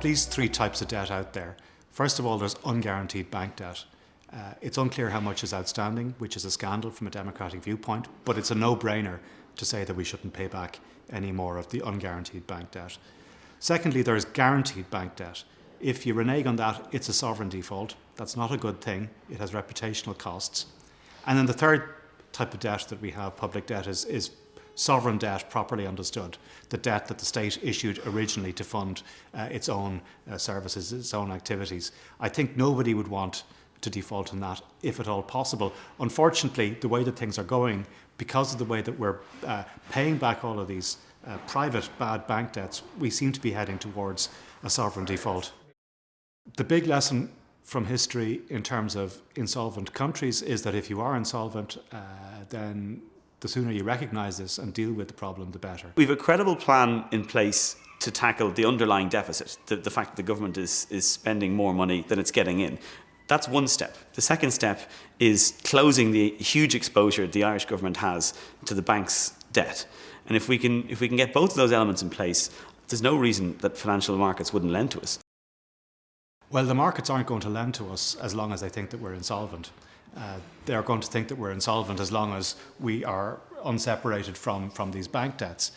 at least three types of debt out there. First of all, there's unguaranteed bank debt. It's unclear how much is outstanding, which is a scandal from a democratic viewpoint, but it's a no-brainer to say that we shouldn't pay back any more of the unguaranteed bank debt. Secondly, there is guaranteed bank debt. If you renege on that, it's a sovereign default. That's not a good thing. It has reputational costs. And then the third type of debt that we have, public debt, is sovereign debt properly understood. The debt that the state issued originally to fund its own services, its own activities. I think nobody would want to default on that, if at all possible. Unfortunately, the way that things are going, because of the way that we're paying back all of these private bad bank debts, we seem to be heading towards a sovereign default. The big lesson from history in terms of insolvent countries is that if you are insolvent, then the sooner you recognise this and deal with the problem, the better. We have a credible plan in place to tackle the underlying deficit, the fact that the government is spending more money than it's getting in. That's one step. The second step is closing the huge exposure the Irish government has to the bank's debt. And if we can get both of those elements in place, there's no reason that financial markets wouldn't lend to us. Well, the markets aren't going to lend to us as long as they think that we're insolvent. They are going to think that we're insolvent as long as we are unseparated from these bank debts.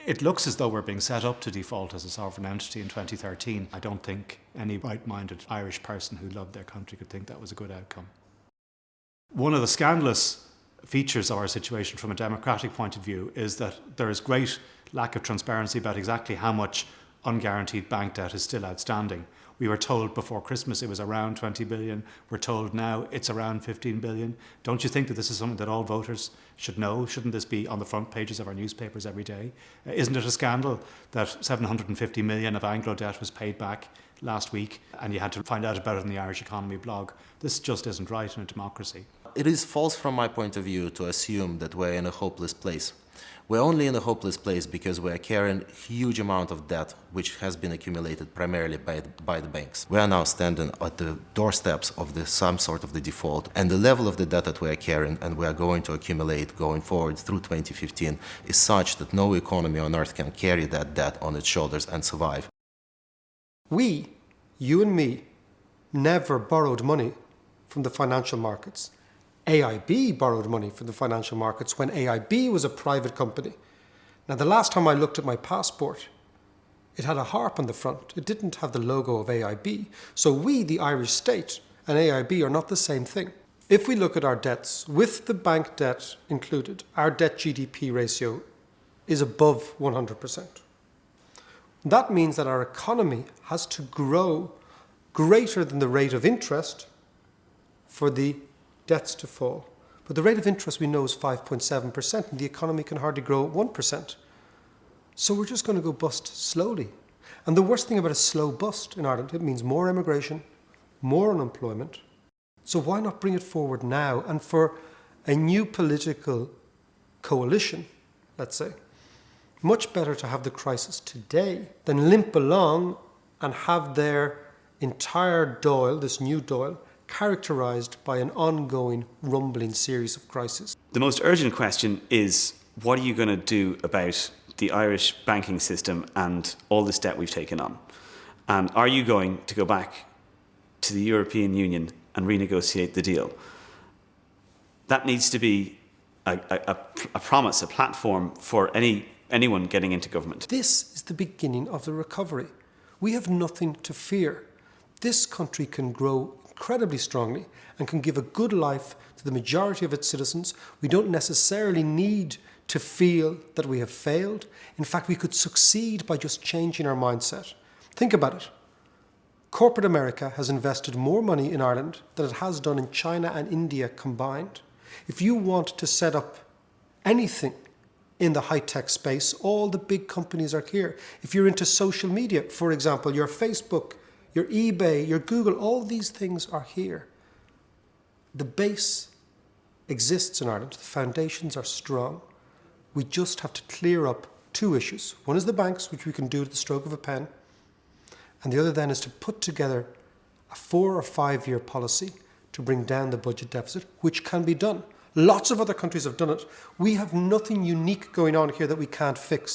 It looks as though we're being set up to default as a sovereign entity in 2013. I don't think any right-minded Irish person who loved their country could think that was a good outcome. One of the scandalous features of our situation from a democratic point of view is that there is great lack of transparency about exactly how much unguaranteed bank debt is still outstanding. We were told before Christmas it was around 20 billion. We're told now it's around 15 billion. Don't you think that this is something that all voters should know? Shouldn't this be on the front pages of our newspapers every day? Isn't it a scandal that 750 million of Anglo debt was paid back last week and you had to find out about it in the Irish Economy blog? This just isn't right in a democracy. It is false from my point of view to assume that we're in a hopeless place. We're only in a hopeless place because we are carrying a huge amount of debt which has been accumulated primarily by the banks. We are now standing at the doorsteps of some sort of the default, and the level of the debt that we are carrying and we are going to accumulate going forward through 2015 is such that no economy on earth can carry that debt on its shoulders and survive. We, you and me, never borrowed money from the financial markets. AIB borrowed money from the financial markets when AIB was a private company. Now, the last time I looked at my passport, it had a harp on the front. It didn't have the logo of AIB. So we, the Irish state, and AIB are not the same thing. If we look at our debts, with the bank debt included, our debt GDP ratio is above 100%. That means that our economy has to grow greater than the rate of interest for the debts to fall. But the rate of interest we know is 5.7%, and the economy can hardly grow at 1%. So we're just going to go bust slowly. And the worst thing about a slow bust in Ireland, it means more immigration, more unemployment. So why not bring it forward now? And for a new political coalition, let's say, much better to have the crisis today than limp along and have their entire Dáil, this new Dáil, characterised by an ongoing, rumbling series of crises. The most urgent question is, what are you going to do about the Irish banking system and all this debt we've taken on? And are you going to go back to the European Union and renegotiate the deal? That needs to be a promise, a platform for anyone getting into government. This is the beginning of the recovery. We have nothing to fear. This country can grow incredibly strongly and can give a good life to the majority of its citizens. We don't necessarily need to feel that we have failed. In fact, we could succeed by just changing our mindset. Think about it. Corporate America has invested more money in Ireland than it has done in China and India combined. If you want to set up anything in the high-tech space, all the big companies are here. If you're into social media, for example, your Facebook, your eBay, your Google, all these things are here. The base exists in Ireland. The foundations are strong. We just have to clear up two issues. One is the banks, which we can do at the stroke of a pen. And the other then is to put together a 4 or 5 year policy to bring down the budget deficit, which can be done. Lots of other countries have done it. We have nothing unique going on here that we can't fix.